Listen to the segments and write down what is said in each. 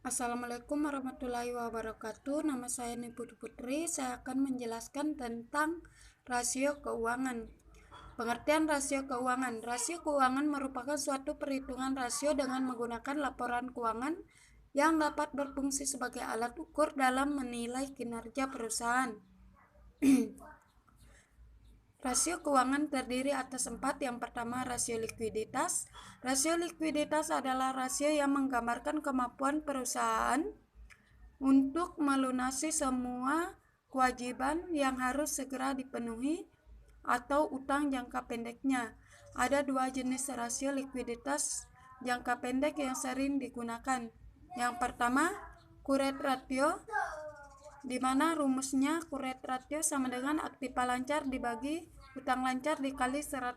Assalamualaikum warahmatullahi wabarakatuh. Nama saya Niputu Putri. Saya akan menjelaskan tentang rasio keuangan. Pengertian rasio keuangan. Rasio keuangan merupakan suatu perhitungan rasio dengan menggunakan laporan keuangan yang dapat berfungsi sebagai alat ukur dalam menilai kinerja perusahaan. Rasio keuangan terdiri atas 4. Yang pertama, rasio likuiditas. Rasio likuiditas adalah rasio yang menggambarkan kemampuan perusahaan untuk melunasi semua kewajiban yang harus segera dipenuhi atau utang jangka pendeknya. Ada 2 jenis rasio likuiditas jangka pendek yang sering digunakan. Yang pertama, current ratio, di mana rumusnya current ratio sama dengan aktiva lancar dibagi utang lancar dikali 100%.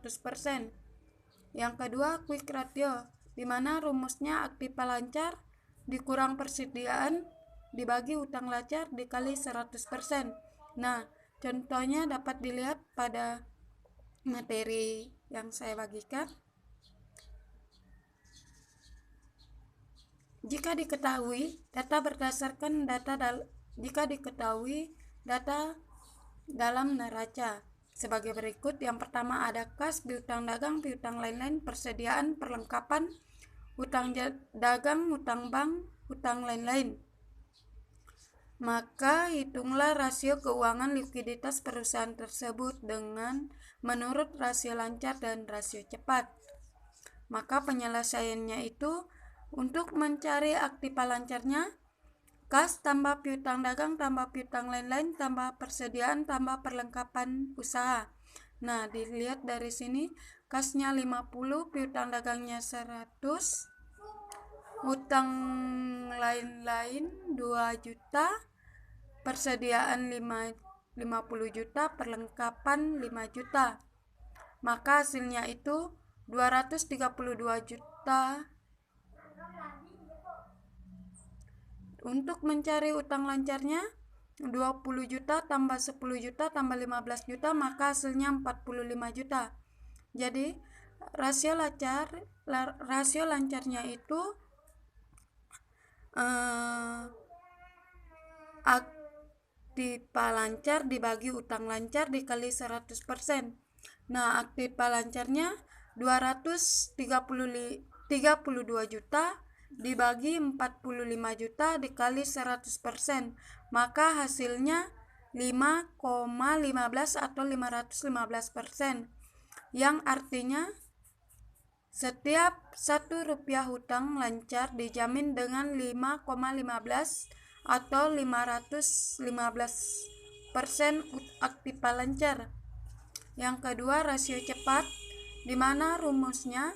Yang kedua, quick ratio, di mana rumusnya aktiva lancar dikurang persediaan dibagi utang lancar dikali 100%. Nah, contohnya dapat dilihat pada materi yang saya bagikan. Jika diketahui data dalam neraca sebagai berikut. Yang pertama ada kas, piutang dagang, piutang lain-lain, persediaan, perlengkapan, utang dagang, utang bank, utang lain-lain. Maka hitunglah rasio keuangan likuiditas perusahaan tersebut dengan menurut rasio lancar dan rasio cepat. Maka penyelesaiannya itu untuk mencari aktiva lancarnya, kas tambah piutang dagang tambah piutang lain-lain tambah persediaan tambah perlengkapan usaha. Nah, dilihat dari sini, kasnya 50, piutang dagangnya 100, utang lain-lain 2 juta, persediaan 50 juta, perlengkapan 5 juta. Maka hasilnya itu 232 juta. Untuk mencari utang lancarnya 20 juta tambah 10 juta tambah 15 juta, maka hasilnya 45 juta. Jadi rasio lancarnya itu aktiva lancar dibagi utang lancar dikali 100%. Nah, aktiva lancarnya 232 juta dibagi 45 juta dikali 100%, maka hasilnya 5,15 atau 515%, yang artinya setiap 1 rupiah hutang lancar dijamin dengan 5,15 atau 515% aktiva lancar. Yang kedua, rasio cepat, di mana rumusnya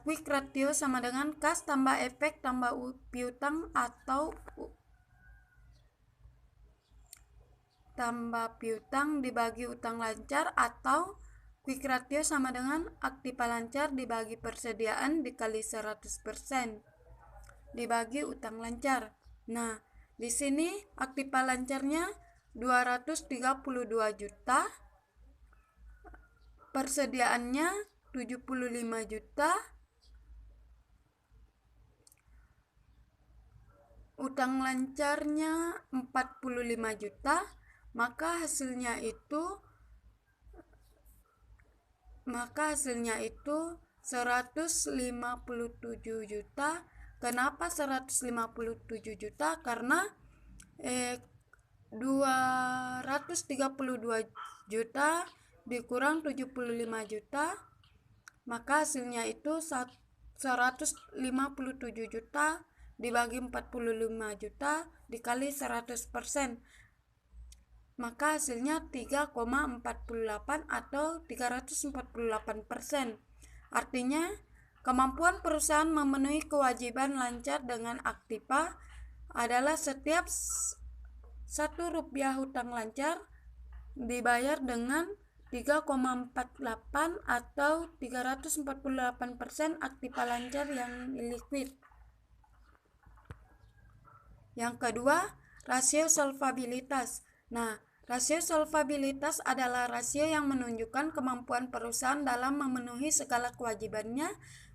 quick ratio sama dengan kas tambah efek tambah piutang atau tambah piutang dibagi utang lancar, atau quick ratio sama dengan aktiva lancar dibagi persediaan dikali 100% dibagi utang lancar. Nah, di sini aktiva lancarnya 232 juta, persediaannya 75 juta, utang lancarnya 45 juta, maka hasilnya itu 157 juta. Kenapa 157 juta? Karena 232 juta dikurang 75 juta, maka hasilnya itu 157 juta dibagi 45 juta dikali 100%, maka hasilnya 3,48 atau 348%. Artinya kemampuan perusahaan memenuhi kewajiban lancar dengan aktiva adalah setiap 1 rupiah hutang lancar dibayar dengan 3,48 atau 348% aktiva lancar yang liquid. Yang kedua, rasio solvabilitas. Nah, rasio solvabilitas adalah rasio yang menunjukkan kemampuan perusahaan dalam memenuhi segala kewajibannya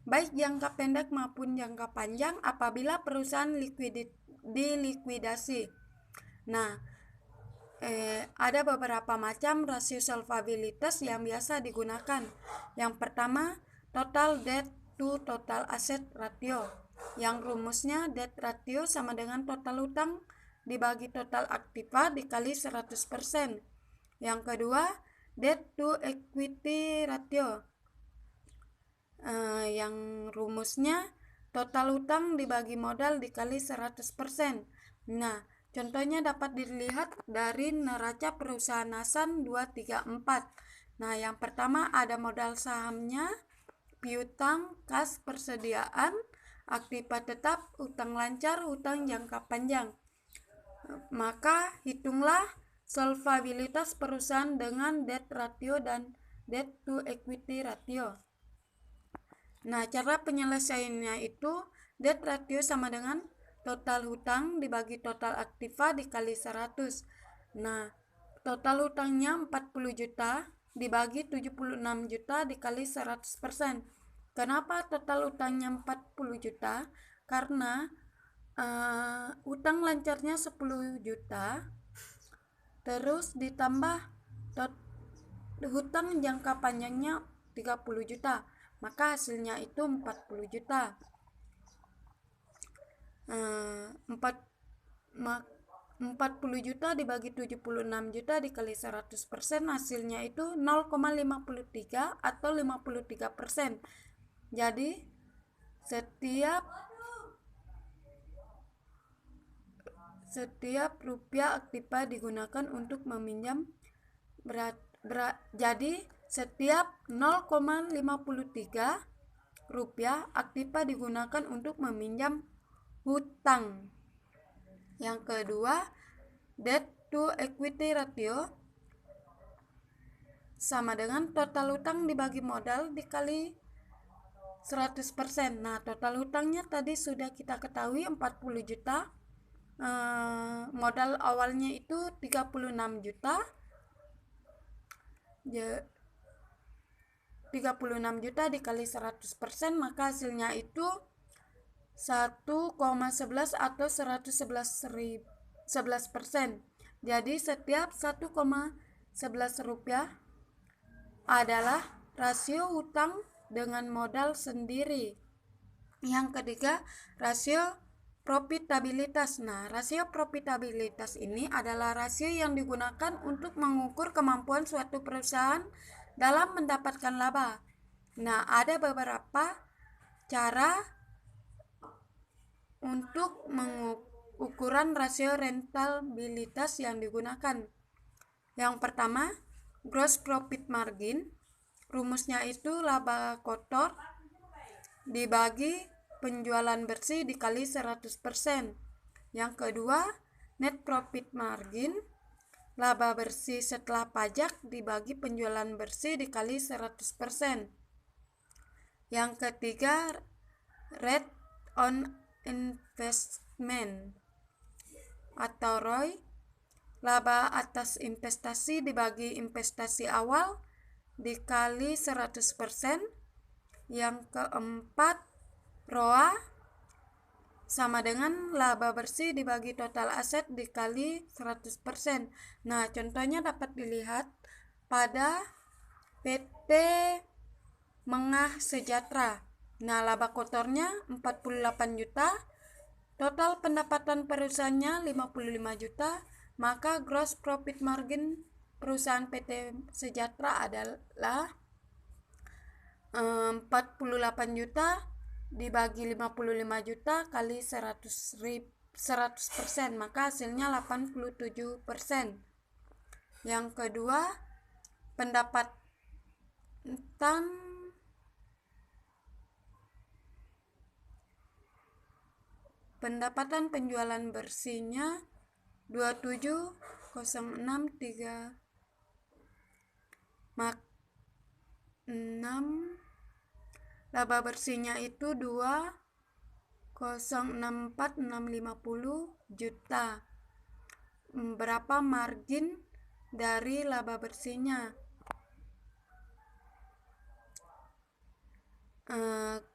baik jangka pendek maupun jangka panjang apabila perusahaan dilikuidasi. Nah, ada beberapa macam rasio solvabilitas yang biasa digunakan. Yang pertama, total debt to total asset ratio, yang rumusnya debt ratio sama dengan total utang dibagi total aktiva dikali 100%. Yang kedua, debt to equity ratio, yang rumusnya total utang dibagi modal dikali 100%. Nah, contohnya dapat dilihat dari neraca perusahaan Hasan 234. Nah, yang pertama ada modal sahamnya, piutang, kas persediaan, aktiva tetap, utang lancar, utang jangka panjang. Maka hitunglah solvabilitas perusahaan dengan debt ratio dan debt to equity ratio. Nah, cara penyelesaiannya itu debt ratio sama dengan total hutang dibagi total aktiva dikali 100. Nah, total hutangnya 40 juta dibagi 76 juta dikali 100%. Kenapa total hutangnya 40 juta? Karena hutang lancarnya 10 juta terus ditambah hutang jangka panjangnya 30 juta, maka hasilnya itu 40 juta. 40 juta dibagi 76 juta dikali 100%, hasilnya itu 0,53 atau 53%. Jadi setiap rupiah aktiva digunakan untuk meminjam jadi setiap 0,53 rupiah aktiva digunakan untuk meminjam hutang. Yang kedua, debt to equity ratio sama dengan total hutang dibagi modal dikali 100%. Nah, total hutangnya tadi sudah kita ketahui 40 juta. Modal awalnya itu 36 juta. 36 juta dikali 100%, maka hasilnya itu 1,11 atau 111%. Jadi setiap 1,11 rupiah adalah rasio hutang dengan modal sendiri. Yang ketiga, rasio profitabilitas. Nah, rasio profitabilitas ini adalah rasio yang digunakan untuk mengukur kemampuan suatu perusahaan dalam mendapatkan laba. Nah, ada beberapa cara untuk mengukuran rasio rentabilitas yang digunakan. Yang pertama, gross profit margin. Rumusnya itu laba kotor dibagi penjualan bersih dikali 100%. Yang kedua, net profit margin, laba bersih setelah pajak dibagi penjualan bersih dikali 100%. Yang ketiga, rate on investment atau ROI, laba atas investasi dibagi investasi awal dikali 100%. Yang keempat, ROA sama dengan laba bersih dibagi total aset dikali 100%. Nah, contohnya dapat dilihat pada PT Mengah Sejahtera. Nah, laba kotornya 48 juta, total pendapatan perusahaannya 55 juta, maka gross profit margin perusahaan PT Sejahtera adalah 48 juta dibagi 55 juta kali 100%, maka hasilnya 87%. Yang kedua, pendapatan penjualan bersihnya 27.063 laba bersihnya itu 2.064.650 juta. Berapa margin dari laba bersihnya?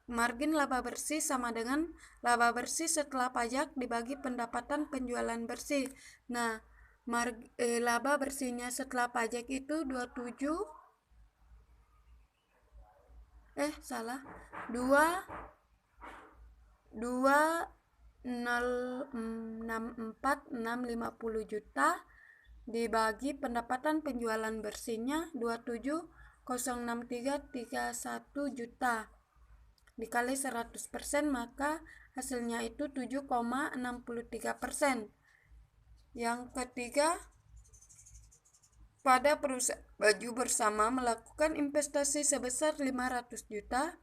margin laba bersih sama dengan laba bersih setelah pajak dibagi pendapatan penjualan bersih. Nah, laba bersihnya setelah pajak itu 27 salah 2,64650 juta dibagi pendapatan penjualan bersihnya 27,06331 juta dikali 100%, maka hasilnya itu 7,63%. Yang ketiga, pada perusahaan baju bersama melakukan investasi sebesar 500 juta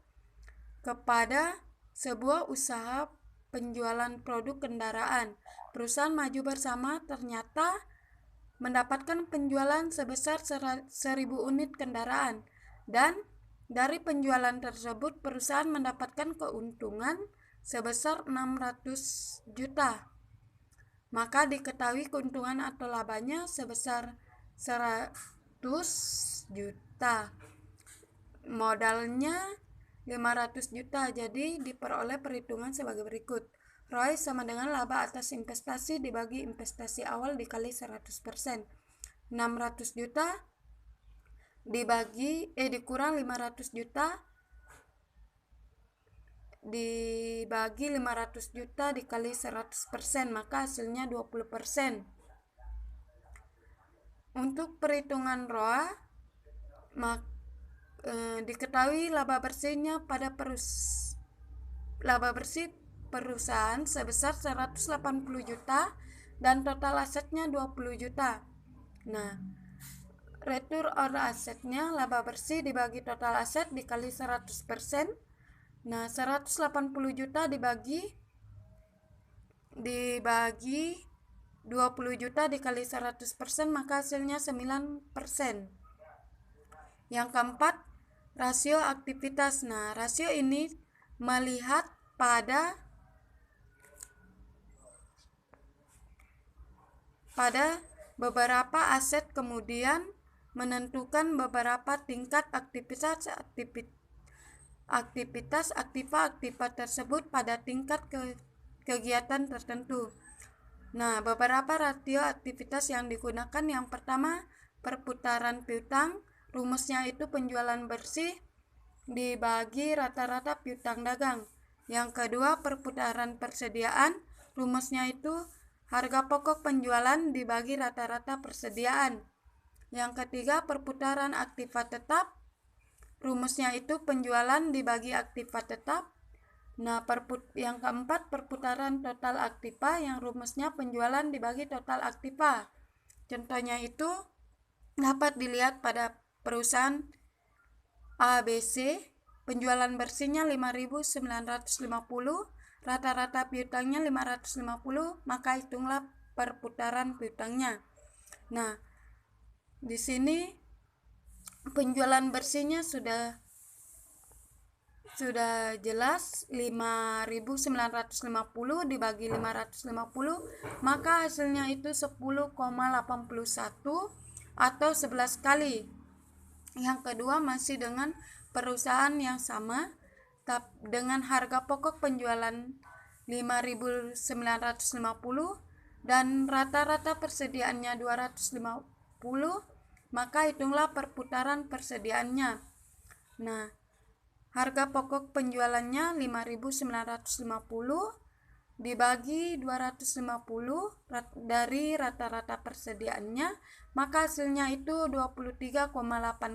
kepada sebuah usaha penjualan produk kendaraan. Perusahaan maju bersama ternyata mendapatkan penjualan sebesar 1000 unit kendaraan, dan dari penjualan tersebut perusahaan mendapatkan keuntungan sebesar 600 juta. Maka diketahui keuntungan atau labanya sebesar 100 juta. Modalnya 500 juta, jadi diperoleh perhitungan sebagai berikut. ROI sama dengan laba atas investasi dibagi investasi awal dikali 100%. 600 juta dikurang 500 juta dibagi 500 juta dikali 100%, maka hasilnya 20%. Untuk perhitungan ROA, diketahui laba bersihnya laba bersih perusahaan sebesar 180 juta dan total asetnya 20 juta. Nah, return on asetnya laba bersih dibagi total aset dikali 100%. Nah, 180 juta dibagi 20 juta dikali 100%, maka hasilnya 9%. Yang keempat, rasio aktivitas. Nah, rasio ini melihat pada beberapa aset, kemudian menentukan beberapa tingkat aktivitas aktiva tersebut pada tingkat kegiatan tertentu. Nah, beberapa rasio aktivitas yang digunakan, yang pertama perputaran piutang, rumusnya itu penjualan bersih dibagi rata-rata piutang dagang. Yang kedua perputaran persediaan, rumusnya itu harga pokok penjualan dibagi rata-rata persediaan. Yang ketiga perputaran aktiva tetap, rumusnya itu penjualan dibagi aktiva tetap. Nah, yang keempat perputaran total aktiva, yang rumusnya penjualan dibagi total aktiva. Contohnya itu dapat dilihat pada perusahaan ABC, penjualan bersihnya 5.950, rata-rata piutangnya 550, maka hitunglah perputaran piutangnya. Nah, di sini penjualan bersihnya sudah jelas, 5.950 dibagi 550, maka hasilnya itu 10,81 atau 11 kali. Yang kedua masih dengan perusahaan yang sama dengan harga pokok penjualan 5.950 dan rata-rata persediaannya 250, maka hitunglah perputaran persediaannya. Nah, harga pokok penjualannya 5.950 dibagi 250 dari rata-rata persediaannya, maka hasilnya itu 23,8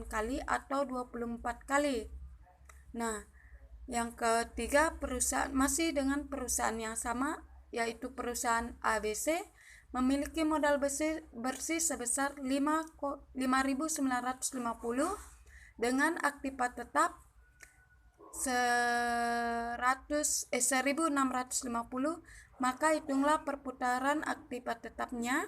kali atau 24 kali. Nah, yang ketiga perusahaan masih dengan perusahaan yang sama, yaitu perusahaan ABC, memiliki modal bersih sebesar 5.950 dengan aktiva tetap 1.650, maka hitunglah perputaran aktiva tetapnya,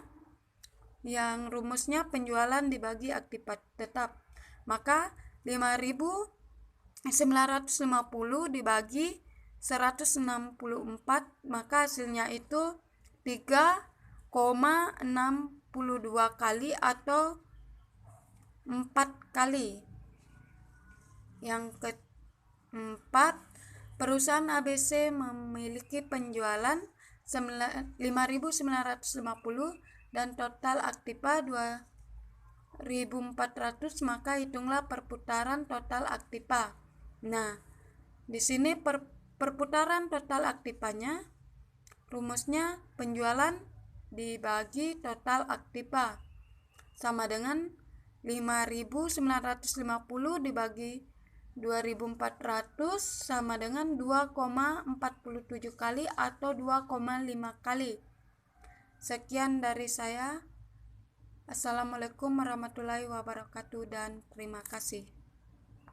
yang rumusnya penjualan dibagi aktiva tetap. Maka 5.950 dibagi 164, maka hasilnya itu 3,62 kali atau 4 kali. Perusahaan ABC memiliki penjualan 5.950 dan total aktiva 2.400, maka hitunglah perputaran total aktiva. Nah, di sini perputaran total aktivanya, rumusnya penjualan dibagi total aktiva sama dengan 5.950 dibagi 2.400 sama dengan 2,47 kali atau 2,5 kali. Sekian dari saya. Assalamualaikum warahmatullahi wabarakatuh dan terima kasih.